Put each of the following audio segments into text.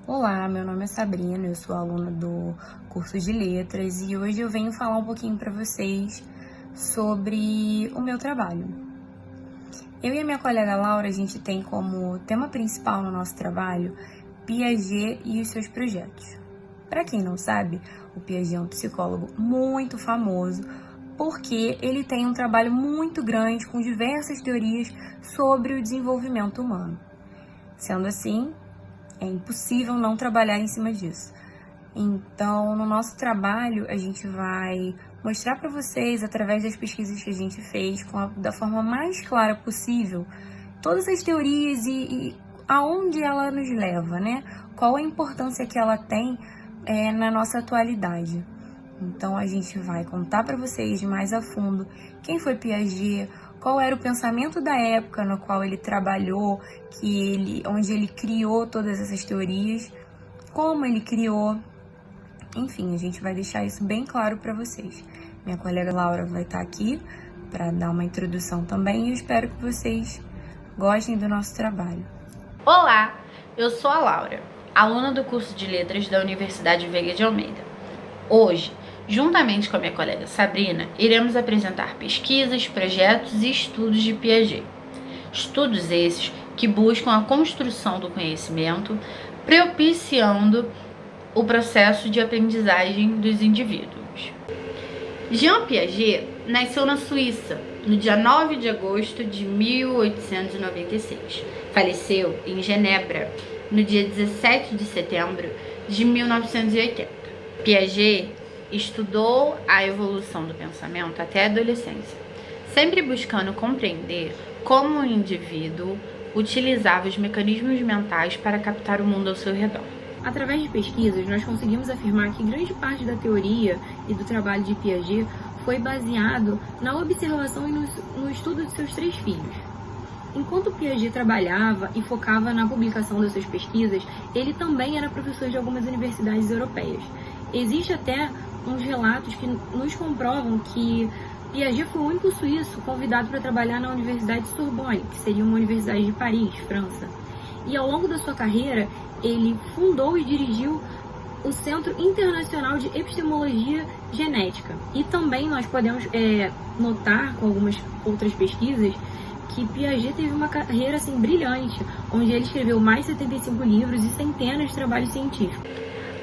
Olá, meu nome é Sabrina, eu sou aluna do curso de Letras e hoje eu venho falar um pouquinho para vocês sobre o meu trabalho. Eu e a minha colega Laura, a gente tem como tema principal no nosso trabalho Piaget e os seus projetos. Para quem não sabe, o Piaget é um psicólogo muito famoso porque ele tem um trabalho muito grande com diversas teorias sobre o desenvolvimento humano. Sendo assim, é impossível não trabalhar em cima disso. Então, no nosso trabalho, a gente vai mostrar para vocês, através das pesquisas que a gente fez, da forma mais clara possível, todas as teorias e aonde ela nos leva, né? Qual a importância que ela tem na nossa atualidade. Então, a gente vai contar para vocês mais a fundo quem foi Piaget, qual era o pensamento da época no qual ele trabalhou, onde ele criou todas essas teorias, como ele criou. Enfim, a gente vai deixar isso bem claro para vocês. Minha colega Laura vai estar aqui para dar uma introdução também e eu espero que vocês gostem do nosso trabalho. Olá, eu sou a Laura, aluna do curso de Letras da Universidade Veiga de Almeida. Hoje, juntamente com a minha colega Sabrina, iremos apresentar pesquisas, projetos e estudos de Piaget. Estudos esses que buscam a construção do conhecimento, propiciando o processo de aprendizagem dos indivíduos. Jean Piaget nasceu na Suíça, no dia 9 de agosto de 1896. Faleceu em Genebra, no dia 17 de setembro de 1980. Piaget estudou a evolução do pensamento até a adolescência, sempre buscando compreender como o indivíduo utilizava os mecanismos mentais para captar o mundo ao seu redor. Através de pesquisas, nós conseguimos afirmar que grande parte da teoria e do trabalho de Piaget foi baseado na observação e no estudo de seus 3 filhos. Enquanto Piaget trabalhava e focava na publicação das suas pesquisas, ele também era professor de algumas universidades europeias. Existem até uns relatos que nos comprovam que Piaget foi o único suíço convidado para trabalhar na Universidade Sorbonne, que seria uma universidade de Paris, França. E ao longo da sua carreira, ele fundou e dirigiu o Centro Internacional de Epistemologia Genética. E também nós podemos notar, com algumas outras pesquisas, que Piaget teve uma carreira assim, brilhante, onde ele escreveu mais de 75 livros e centenas de trabalhos científicos.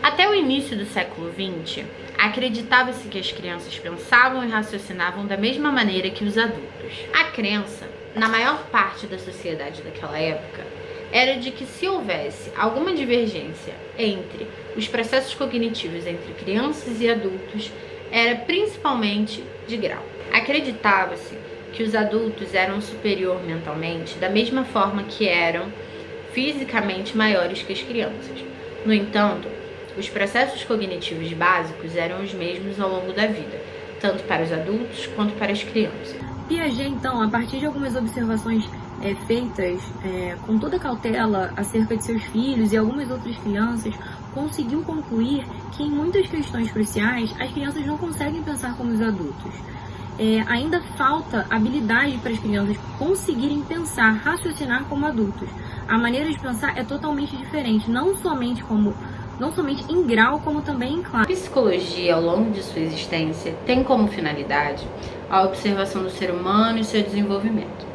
Até o início do século XX, acreditava-se que as crianças pensavam e raciocinavam da mesma maneira que os adultos. A crença, na maior parte da sociedade daquela época, era de que se houvesse alguma divergência entre os processos cognitivos entre crianças e adultos, era principalmente de grau. Acreditava-se que os adultos eram superior mentalmente da mesma forma que eram fisicamente maiores que as crianças. No entanto, os processos cognitivos básicos eram os mesmos ao longo da vida, tanto para os adultos quanto para as crianças. Piaget, então, a partir de algumas observações feitas com toda cautela acerca de seus filhos e algumas outras crianças, conseguiu concluir que em muitas questões cruciais as crianças não conseguem pensar como os adultos. Ainda falta habilidade para as crianças conseguirem pensar, raciocinar como adultos. A maneira de pensar é totalmente diferente, não somente em grau, como também em classe. A psicologia, ao longo de sua existência, tem como finalidade a observação do ser humano e seu desenvolvimento.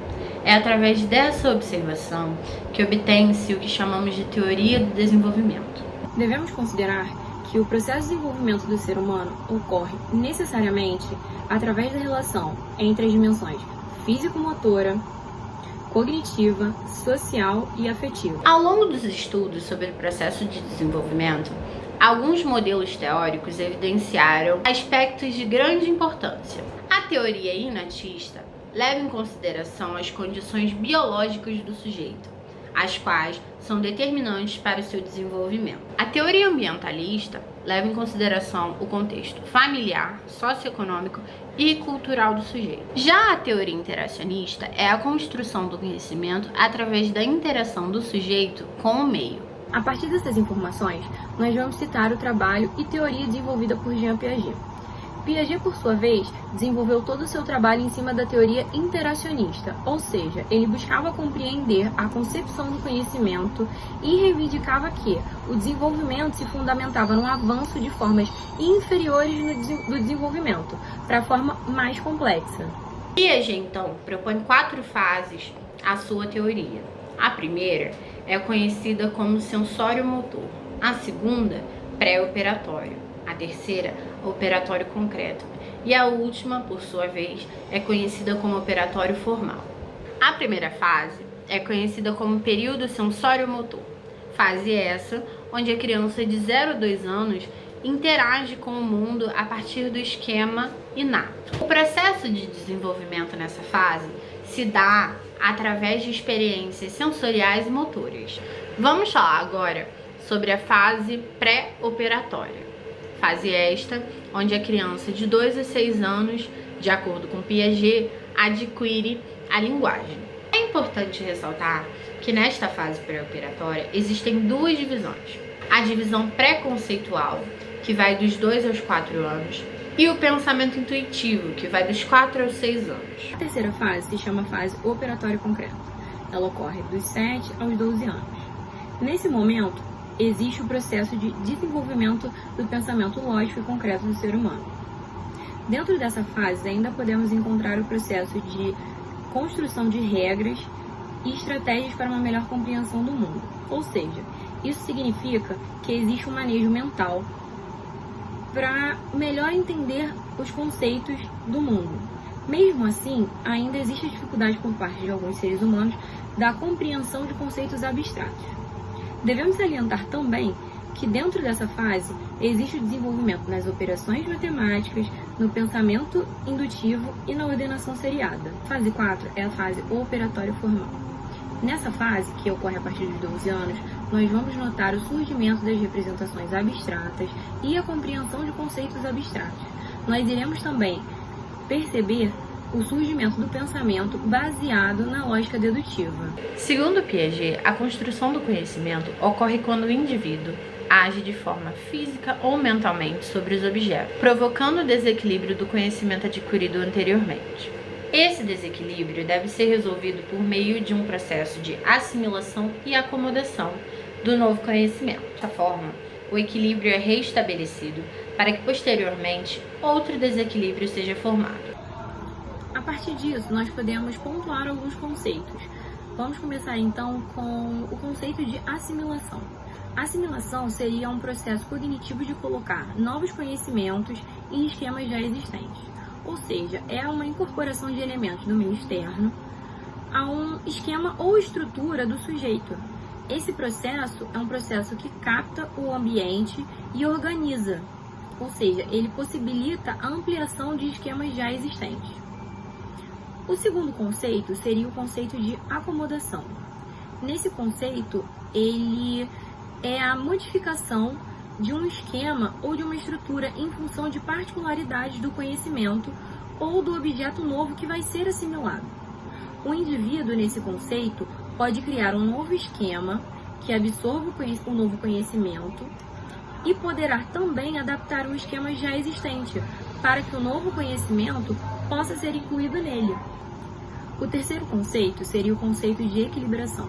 É através dessa observação que obtém-se o que chamamos de teoria do desenvolvimento. Devemos considerar que o processo de desenvolvimento do ser humano ocorre necessariamente através da relação entre as dimensões físico-motora, cognitiva, social e afetiva. Ao longo dos estudos sobre o processo de desenvolvimento, alguns modelos teóricos evidenciaram aspectos de grande importância. A teoria inatista leva em consideração as condições biológicas do sujeito, as quais são determinantes para o seu desenvolvimento. A teoria ambientalista leva em consideração o contexto familiar, socioeconômico e cultural do sujeito. Já a teoria interacionista é a construção do conhecimento através da interação do sujeito com o meio. A partir dessas informações, nós vamos citar o trabalho e teoria desenvolvida por Jean Piaget. Piaget, por sua vez, desenvolveu todo o seu trabalho em cima da teoria interacionista, ou seja, ele buscava compreender a concepção do conhecimento e reivindicava que o desenvolvimento se fundamentava no avanço de formas inferiores do desenvolvimento para a forma mais complexa. Piaget, então, propõe 4 fases à sua teoria. A primeira é conhecida como sensório-motor, a segunda, pré-operatório, a terceira, operatório concreto, e a última, por sua vez, é conhecida como operatório formal. A primeira fase é conhecida como período sensório-motor, fase essa onde a criança de 0 a 2 anos interage com o mundo a partir do esquema inato. O processo de desenvolvimento nessa fase se dá através de experiências sensoriais e motoras. Vamos falar agora sobre a fase pré-operatória. Fase esta, onde a criança de 2 a 6 anos, de acordo com Piaget, adquire a linguagem. É importante ressaltar que nesta fase pré-operatória existem 2 divisões. A divisão pré-conceitual, que vai dos 2 aos 4 anos, e o pensamento intuitivo, que vai dos 4 aos 6 anos. A terceira fase se chama fase operatório concreto. Ela ocorre dos 7 aos 12 anos. Nesse momento, existe o processo de desenvolvimento do pensamento lógico e concreto do ser humano. Dentro dessa fase, ainda podemos encontrar o processo de construção de regras e estratégias para uma melhor compreensão do mundo. Ou seja, isso significa que existe um manejo mental para melhor entender os conceitos do mundo. Mesmo assim, ainda existe a dificuldade por parte de alguns seres humanos da compreensão de conceitos abstratos. Devemos salientar também que dentro dessa fase existe o desenvolvimento nas operações matemáticas, no pensamento indutivo e na ordenação seriada. Fase 4 é a fase operatória formal. Nessa fase, que ocorre a partir dos 12 anos, nós vamos notar o surgimento das representações abstratas e a compreensão de conceitos abstratos. Nós iremos também perceber o surgimento do pensamento baseado na lógica dedutiva. Segundo Piaget, a construção do conhecimento ocorre quando o indivíduo age de forma física ou mentalmente sobre os objetos, provocando o desequilíbrio do conhecimento adquirido anteriormente. Esse desequilíbrio deve ser resolvido por meio de um processo de assimilação e acomodação do novo conhecimento. Dessa forma, o equilíbrio é restabelecido para que posteriormente outro desequilíbrio seja formado. A partir disso, nós podemos pontuar alguns conceitos. Vamos começar então com o conceito de assimilação. A assimilação seria um processo cognitivo de colocar novos conhecimentos em esquemas já existentes. Ou seja, é uma incorporação de elementos do meio externo a um esquema ou estrutura do sujeito. Esse processo é um processo que capta o ambiente e organiza, ou seja, ele possibilita a ampliação de esquemas já existentes. O segundo conceito seria o conceito de acomodação. Nesse conceito, ele é a modificação de um esquema ou de uma estrutura em função de particularidades do conhecimento ou do objeto novo que vai ser assimilado. O indivíduo, nesse conceito, pode criar um novo esquema que absorva o novo conhecimento e poderá também adaptar um esquema já existente para que o novo conhecimento possa ser incluído nele. O terceiro conceito seria o conceito de equilibração.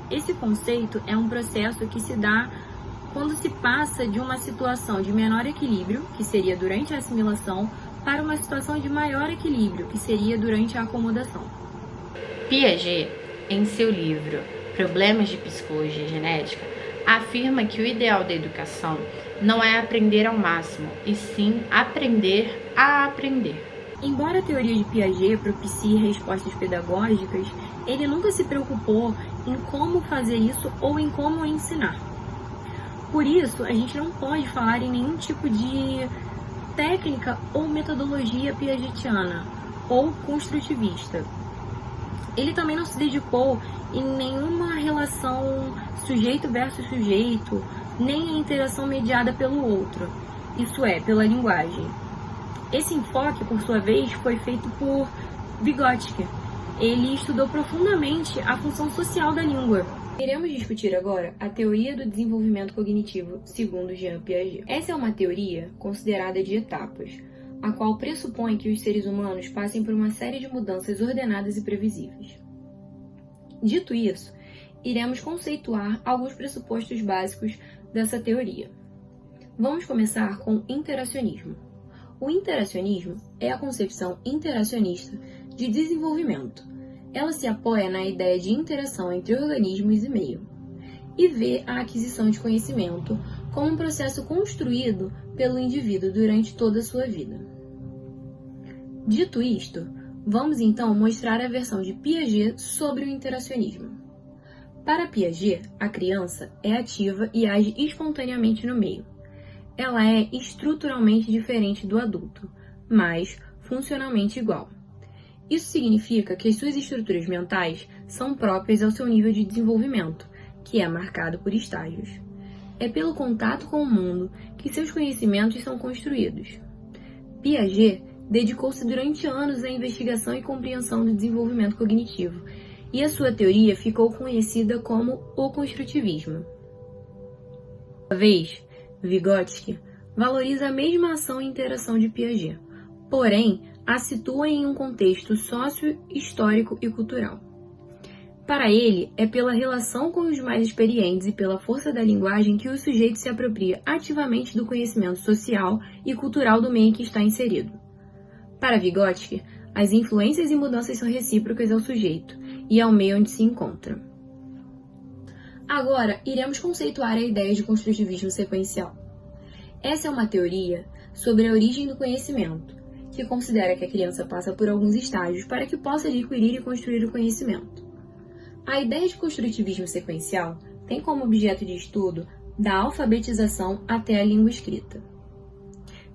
Esse conceito é um processo que se dá quando se passa de uma situação de menor equilíbrio, que seria durante a assimilação, para uma situação de maior equilíbrio, que seria durante a acomodação. Piaget, em seu livro Problemas de Psicologia Genética, afirma que o ideal da educação não é aprender ao máximo, e sim aprender a aprender. Embora a teoria de Piaget propicie respostas pedagógicas, ele nunca se preocupou em como fazer isso ou em como ensinar. Por isso, a gente não pode falar em nenhum tipo de técnica ou metodologia piagetiana ou construtivista. Ele também não se dedicou em nenhuma relação sujeito versus sujeito, nem a interação mediada pelo outro, isso é, pela linguagem. Esse enfoque, por sua vez, foi feito por Vygotsky. Ele estudou profundamente a função social da língua. Iremos discutir agora a teoria do desenvolvimento cognitivo, segundo Jean Piaget. Essa é uma teoria considerada de etapas, a qual pressupõe que os seres humanos passem por uma série de mudanças ordenadas e previsíveis. Dito isso, iremos conceituar alguns pressupostos básicos dessa teoria. Vamos começar com interacionismo. O interacionismo é a concepção interacionista de desenvolvimento. Ela se apoia na ideia de interação entre organismos e meio, e vê a aquisição de conhecimento como um processo construído pelo indivíduo durante toda a sua vida. Dito isto, vamos então mostrar a versão de Piaget sobre o interacionismo. Para Piaget, a criança é ativa e age espontaneamente no meio. Ela é estruturalmente diferente do adulto, mas funcionalmente igual. Isso significa que as suas estruturas mentais são próprias ao seu nível de desenvolvimento, que é marcado por estágios. É pelo contato com o mundo que seus conhecimentos são construídos. Piaget dedicou-se durante anos à investigação e compreensão do desenvolvimento cognitivo, e a sua teoria ficou conhecida como o construtivismo. Uma vez, Vygotsky valoriza a mesma ação e interação de Piaget, porém a situa em um contexto sócio-histórico e cultural. Para ele, é pela relação com os mais experientes e pela força da linguagem que o sujeito se apropria ativamente do conhecimento social e cultural do meio em que está inserido. Para Vygotsky, as influências e mudanças são recíprocas ao sujeito e ao meio onde se encontra. Agora, iremos conceituar a ideia de construtivismo sequencial. Essa é uma teoria sobre a origem do conhecimento, que considera que a criança passa por alguns estágios para que possa adquirir e construir o conhecimento. A ideia de construtivismo sequencial tem como objeto de estudo da alfabetização até a língua escrita.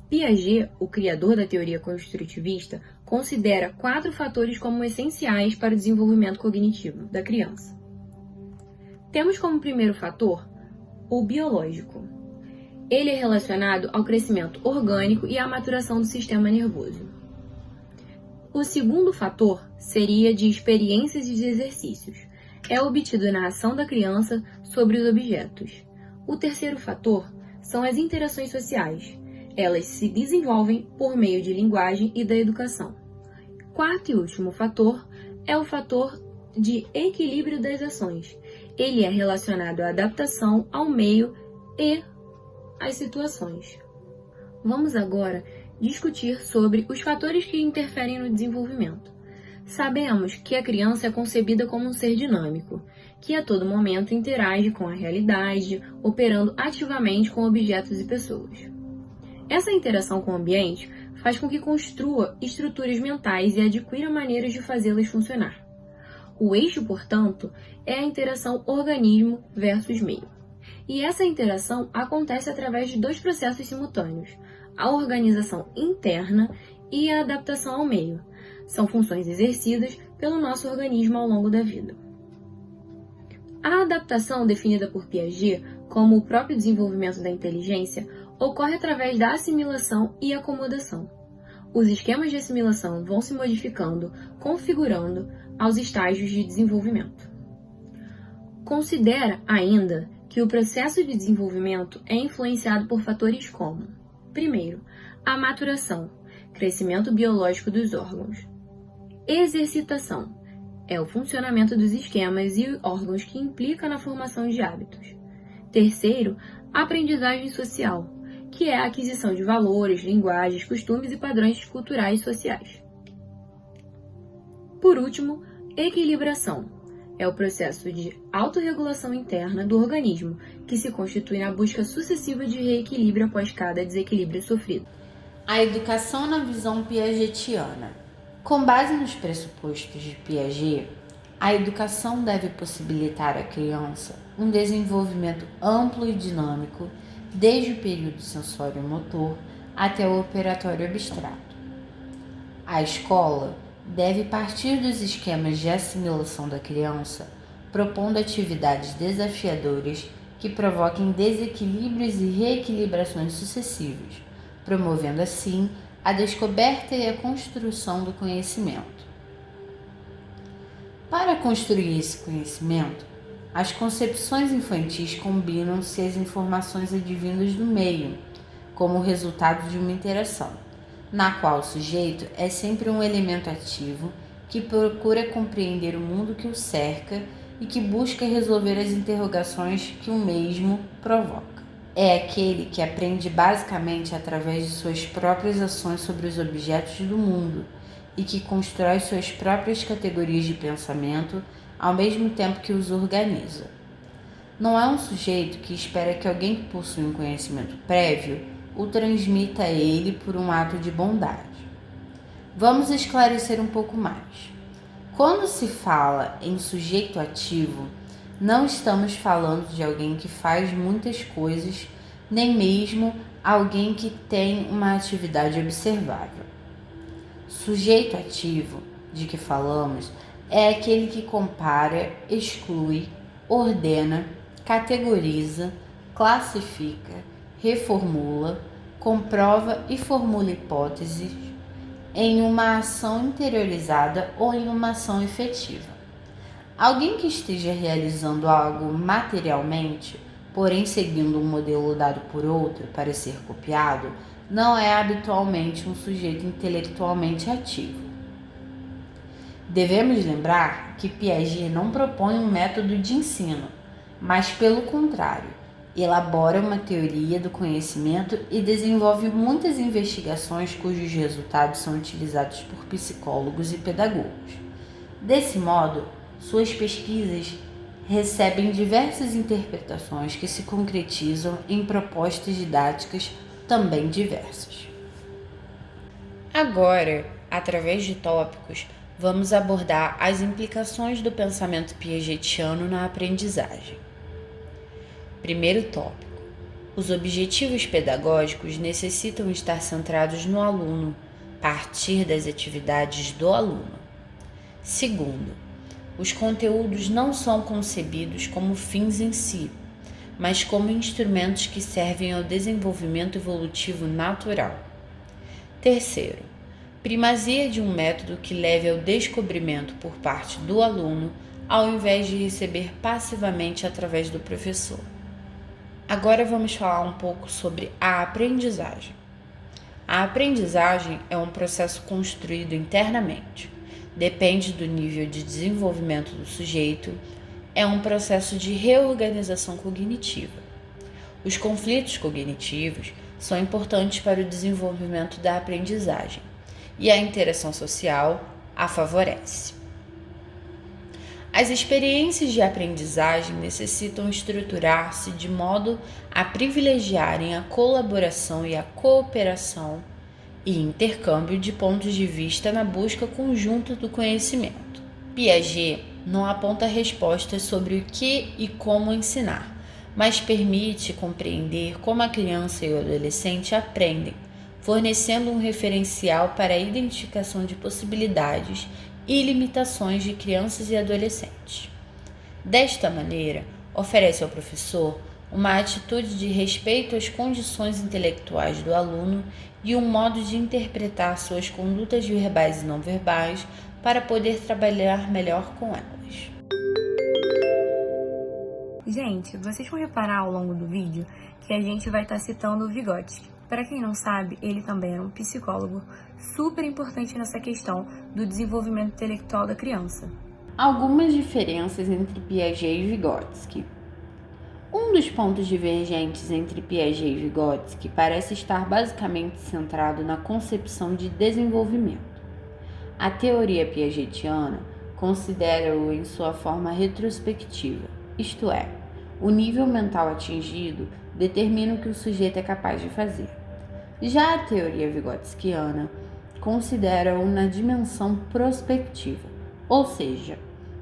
Piaget, o criador da teoria construtivista, considera 4 fatores como essenciais para o desenvolvimento cognitivo da criança. Temos como primeiro fator o biológico. Ele é relacionado ao crescimento orgânico e à maturação do sistema nervoso. O segundo fator seria de experiências e de exercícios. É obtido na ação da criança sobre os objetos. O terceiro fator são as interações sociais. Elas se desenvolvem por meio de linguagem e da educação. Quarto e último fator é o fator de equilíbrio das ações. Ele é relacionado à adaptação ao meio e às situações. Vamos agora discutir sobre os fatores que interferem no desenvolvimento. Sabemos que a criança é concebida como um ser dinâmico, que a todo momento interage com a realidade, operando ativamente com objetos e pessoas. Essa interação com o ambiente faz com que construa estruturas mentais e adquira maneiras de fazê-las funcionar. O eixo, portanto, é a interação organismo versus meio. E essa interação acontece através de 2 processos simultâneos, a organização interna e a adaptação ao meio. São funções exercidas pelo nosso organismo ao longo da vida. A adaptação, definida por Piaget como o próprio desenvolvimento da inteligência, ocorre através da assimilação e acomodação. Os esquemas de assimilação vão se modificando, configurando aos estágios de desenvolvimento. Considera ainda que o processo de desenvolvimento é influenciado por fatores como: primeiro, a maturação, crescimento biológico dos órgãos. Exercitação, é o funcionamento dos esquemas e órgãos que implica na formação de hábitos. Terceiro, aprendizagem social, que é a aquisição de valores, linguagens, costumes e padrões culturais e sociais. Por último, equilibração. É o processo de autorregulação interna do organismo, que se constitui na busca sucessiva de reequilíbrio após cada desequilíbrio sofrido. A educação na visão piagetiana. Com base nos pressupostos de Piaget, a educação deve possibilitar à criança um desenvolvimento amplo e dinâmico, desde o período sensório-motor até o operatório abstrato. A escola deve partir dos esquemas de assimilação da criança, propondo atividades desafiadoras que provoquem desequilíbrios e reequilibrações sucessivos, promovendo assim a descoberta e a construção do conhecimento. Para construir esse conhecimento, as concepções infantis combinam-se às informações advindas do meio, como resultado de uma interação, na qual o sujeito é sempre um elemento ativo que procura compreender o mundo que o cerca e que busca resolver as interrogações que o mesmo provoca. É aquele que aprende basicamente através de suas próprias ações sobre os objetos do mundo e que constrói suas próprias categorias de pensamento ao mesmo tempo que os organiza. Não é um sujeito que espera que alguém que possui um conhecimento prévio o transmita a ele por um ato de bondade. Vamos esclarecer um pouco mais. Quando se fala em sujeito ativo, não estamos falando de alguém que faz muitas coisas, nem mesmo alguém que tem uma atividade observável. Sujeito ativo, de que falamos, é aquele que compara, exclui, ordena, categoriza, classifica, reformula, comprova e formula hipóteses em uma ação interiorizada ou em uma ação efetiva. Alguém que esteja realizando algo materialmente, porém seguindo um modelo dado por outro para ser copiado, não é habitualmente um sujeito intelectualmente ativo. Devemos lembrar que Piaget não propõe um método de ensino, mas, pelo contrário, elabora uma teoria do conhecimento e desenvolve muitas investigações cujos resultados são utilizados por psicólogos e pedagogos. Desse modo, suas pesquisas recebem diversas interpretações que se concretizam em propostas didáticas também diversas. Agora, através de tópicos, vamos abordar as implicações do pensamento piagetiano na aprendizagem. Primeiro tópico: os objetivos pedagógicos necessitam estar centrados no aluno, partir das atividades do aluno. Segundo, os conteúdos não são concebidos como fins em si, mas como instrumentos que servem ao desenvolvimento evolutivo natural. Terceiro, primazia de um método que leve ao descobrimento por parte do aluno, ao invés de receber passivamente através do professor. Agora vamos falar um pouco sobre a aprendizagem. A aprendizagem é um processo construído internamente. Depende do nível de desenvolvimento do sujeito. É um processo de reorganização cognitiva. Os conflitos cognitivos são importantes para o desenvolvimento da aprendizagem e a interação social a favorece. As experiências de aprendizagem necessitam estruturar-se de modo a privilegiarem a colaboração e a cooperação e intercâmbio de pontos de vista na busca conjunta do conhecimento. Piaget não aponta respostas sobre o que e como ensinar, mas permite compreender como a criança e o adolescente aprendem, fornecendo um referencial para a identificação de possibilidades e limitações de crianças e adolescentes. Desta maneira, oferece ao professor uma atitude de respeito às condições intelectuais do aluno e um modo de interpretar suas condutas verbais e não verbais para poder trabalhar melhor com elas. Gente, vocês vão reparar ao longo do vídeo que a gente vai estar citando o Vygotsky. Para quem não sabe, ele também era um psicólogo super importante nessa questão do desenvolvimento intelectual da criança. Algumas diferenças entre Piaget e Vygotsky. Um dos pontos divergentes entre Piaget e Vygotsky parece estar basicamente centrado na concepção de desenvolvimento. A teoria piagetiana considera-o em sua forma retrospectiva, isto é, o nível mental atingido determina o que o sujeito é capaz de fazer. Já a teoria vygotskiana considera-o na dimensão prospectiva, ou seja,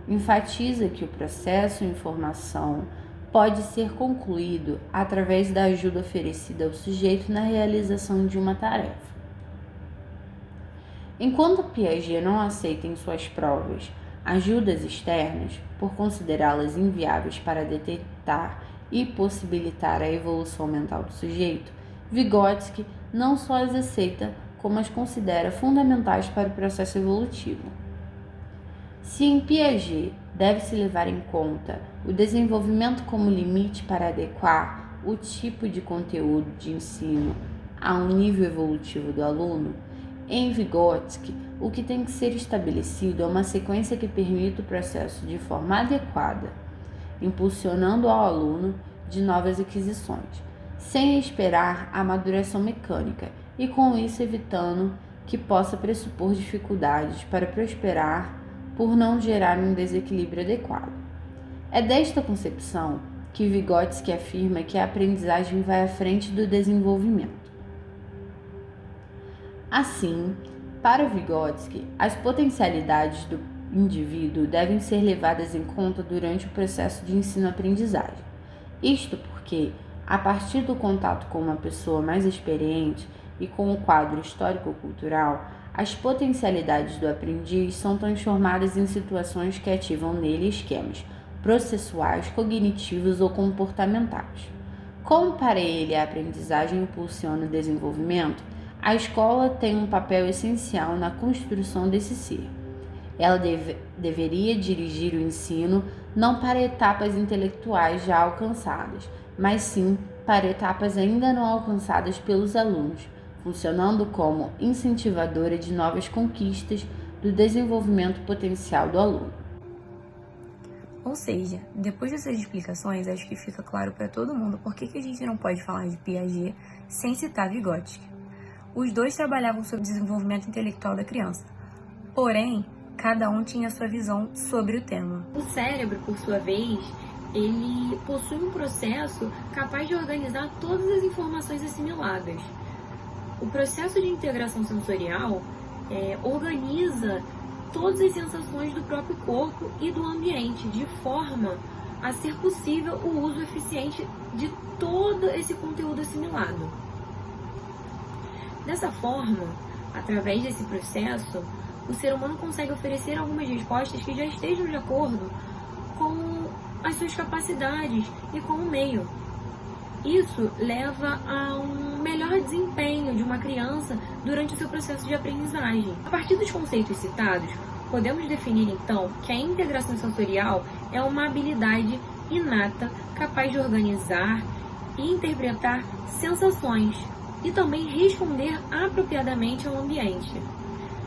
enfatiza que o processo em formação pode ser concluído através da ajuda oferecida ao sujeito na realização de uma tarefa. Enquanto Piaget não aceita em suas provas ajudas externas, por considerá-las inviáveis para detectar e possibilitar a evolução mental do sujeito, Vygotsky não só as aceita, como as considera fundamentais para o processo evolutivo. Se em Piaget deve-se levar em conta o desenvolvimento como limite para adequar o tipo de conteúdo de ensino a um nível evolutivo do aluno, Em Vygotsky, o que tem que ser estabelecido é uma sequência que permita o processo de forma adequada, impulsionando ao aluno de novas aquisições, sem esperar a maduração mecânica e com isso evitando que possa pressupor dificuldades para prosperar por não gerar um desequilíbrio adequado. É desta concepção que Vygotsky afirma que a aprendizagem vai à frente do desenvolvimento. Assim, para Vygotsky, as potencialidades do indivíduo devem ser levadas em conta durante o processo de ensino-aprendizagem. Isto porque, a partir do contato com uma pessoa mais experiente e com o quadro histórico-cultural, as potencialidades do aprendiz são transformadas em situações que ativam nele esquemas processuais, cognitivos ou comportamentais. Como para ele a aprendizagem impulsiona o desenvolvimento, a escola tem um papel essencial na construção desse ser. Ela deveria dirigir o ensino não para etapas intelectuais já alcançadas, mas sim para etapas ainda não alcançadas pelos alunos, funcionando como incentivadora de novas conquistas do desenvolvimento potencial do aluno. Ou seja, depois dessas explicações, acho que fica claro para todo mundo por que a gente não pode falar de Piaget sem citar Vygotsky. Os dois trabalhavam sobre o desenvolvimento intelectual da criança, porém, cada um tinha sua visão sobre o tema. O cérebro, por sua vez, ele possui um processo capaz de organizar todas as informações assimiladas. O processo de integração sensorial organiza todas as sensações do próprio corpo e do ambiente, de forma a ser possível o uso eficiente de todo esse conteúdo assimilado. Dessa forma, através desse processo, o ser humano consegue oferecer algumas respostas que já estejam de acordo com as suas capacidades e com o meio. Isso leva a um melhor desempenho de uma criança durante o seu processo de aprendizagem. A partir dos conceitos citados, podemos definir então que a integração sensorial é uma habilidade inata capaz de organizar e interpretar sensações e também responder apropriadamente ao ambiente.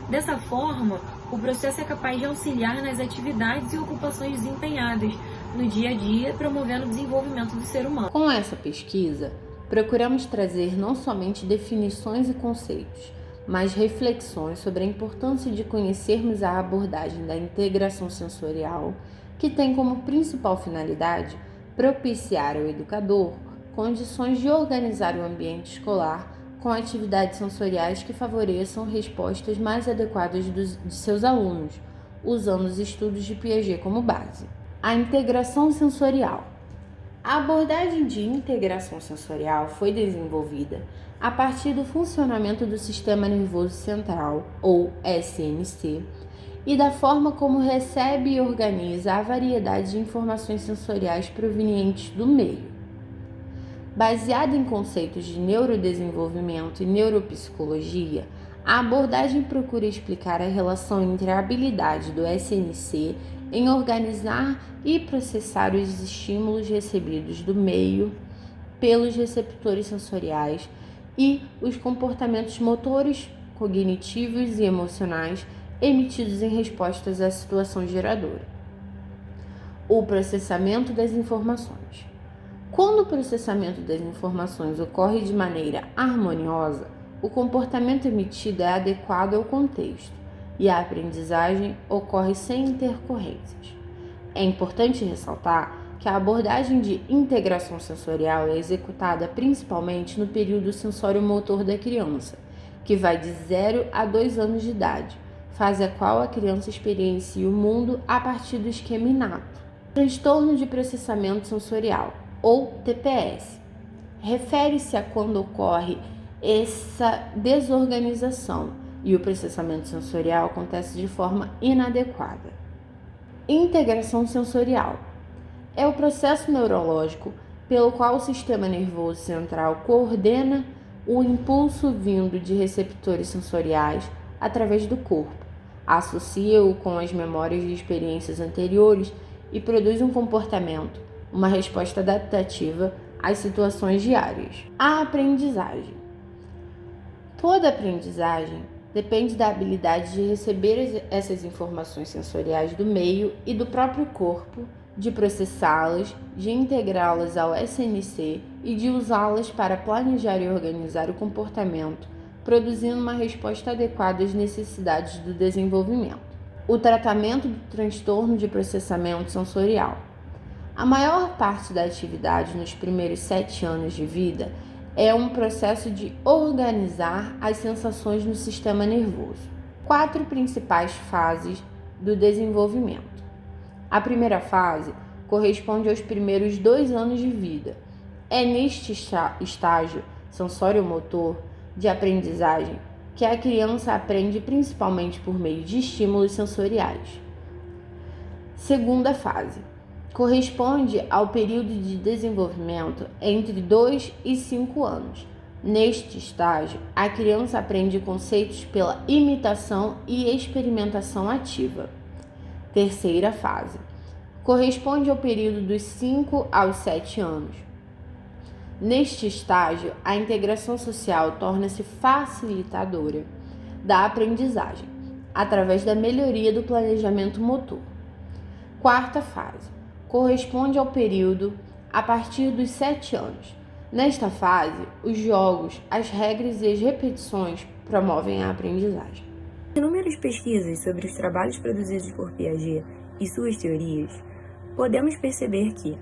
Dessa forma, o processo é capaz de auxiliar nas atividades e ocupações desempenhadas no dia a dia, promovendo o desenvolvimento do ser humano. Com essa pesquisa, procuramos trazer não somente definições e conceitos, mas reflexões sobre a importância de conhecermos a abordagem da integração sensorial, que tem como principal finalidade propiciar ao educador condições de organizar o ambiente escolar com atividades sensoriais que favoreçam respostas mais adequadas de seus alunos, usando os estudos de Piaget como base. A integração sensorial. A abordagem de integração sensorial foi desenvolvida a partir do funcionamento do Sistema Nervoso Central, ou SNC, e da forma como recebe e organiza a variedade de informações sensoriais provenientes do meio. Baseada em conceitos de neurodesenvolvimento e neuropsicologia, a abordagem procura explicar a relação entre a habilidade do SNC em organizar e processar os estímulos recebidos do meio pelos receptores sensoriais e os comportamentos motores, cognitivos e emocionais emitidos em respostas à situação geradora. O processamento das informações. Quando o processamento das informações ocorre de maneira harmoniosa, o comportamento emitido é adequado ao contexto e a aprendizagem ocorre sem intercorrências. É importante ressaltar que a abordagem de integração sensorial é executada principalmente no período sensório-motor da criança, que vai de 0 a 2 anos de idade, fase a qual a criança experiencia o mundo a partir do esquema inato. Transtorno de processamento sensorial, ou TPS, refere-se a quando ocorre essa desorganização e o processamento sensorial acontece de forma inadequada. Integração sensorial é o processo neurológico pelo qual o sistema nervoso central coordena o impulso vindo de receptores sensoriais através do corpo, associa-o com as memórias de experiências anteriores e produz um comportamento, uma resposta adaptativa às situações diárias. A aprendizagem. Toda aprendizagem depende da habilidade de receber essas informações sensoriais do meio e do próprio corpo, de processá-las, de integrá-las ao SNC e de usá-las para planejar e organizar o comportamento, produzindo uma resposta adequada às necessidades do desenvolvimento. O tratamento do transtorno de processamento sensorial. A maior parte da atividade nos primeiros 7 anos de vida é um processo de organizar as sensações no sistema nervoso. 4 principais fases do desenvolvimento. A primeira fase corresponde aos primeiros 2 anos de vida. É neste estágio sensório-motor de aprendizagem que a criança aprende principalmente por meio de estímulos sensoriais. Segunda fase corresponde ao período de desenvolvimento entre 2 e 5 anos. Neste estágio, a criança aprende conceitos pela imitação e experimentação ativa. Terceira fase corresponde ao período dos 5 aos 7 anos. Neste estágio, a integração social torna-se facilitadora da aprendizagem, através da melhoria do planejamento motor. Quarta fase corresponde ao período a partir dos 7 anos. Nesta fase, os jogos, as regras e as repetições promovem a aprendizagem. Inúmeras pesquisas sobre os trabalhos produzidos por Piaget e suas teorias, podemos perceber que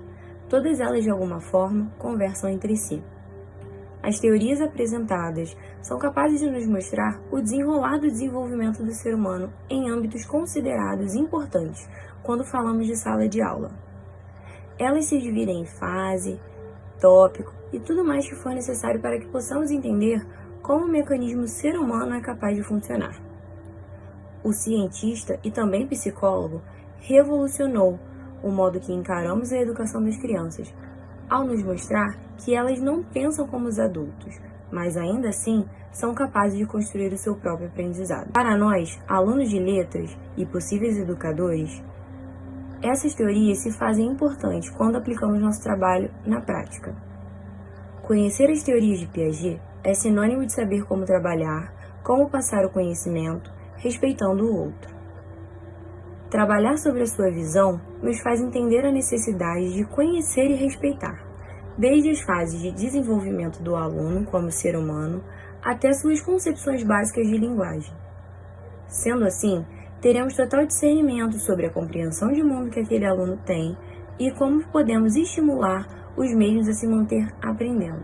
todas elas de alguma forma conversam entre si. As teorias apresentadas são capazes de nos mostrar o desenrolar do desenvolvimento do ser humano em âmbitos considerados importantes quando falamos de sala de aula. Elas se dividem em fase, tópico e tudo mais que for necessário para que possamos entender como o mecanismo ser humano é capaz de funcionar. O cientista e também psicólogo revolucionou o modo que encaramos a educação das crianças, ao nos mostrar que elas não pensam como os adultos, mas ainda assim são capazes de construir o seu próprio aprendizado. Para nós, alunos de letras e possíveis educadores, essas teorias se fazem importantes quando aplicamos nosso trabalho na prática. Conhecer as teorias de Piaget é sinônimo de saber como trabalhar, como passar o conhecimento, respeitando o outro. Trabalhar sobre a sua visão nos faz entender a necessidade de conhecer e respeitar, desde as fases de desenvolvimento do aluno como ser humano até suas concepções básicas de linguagem. Sendo assim, teremos total discernimento sobre a compreensão de mundo que aquele aluno tem e como podemos estimular os meios a se manter aprendendo.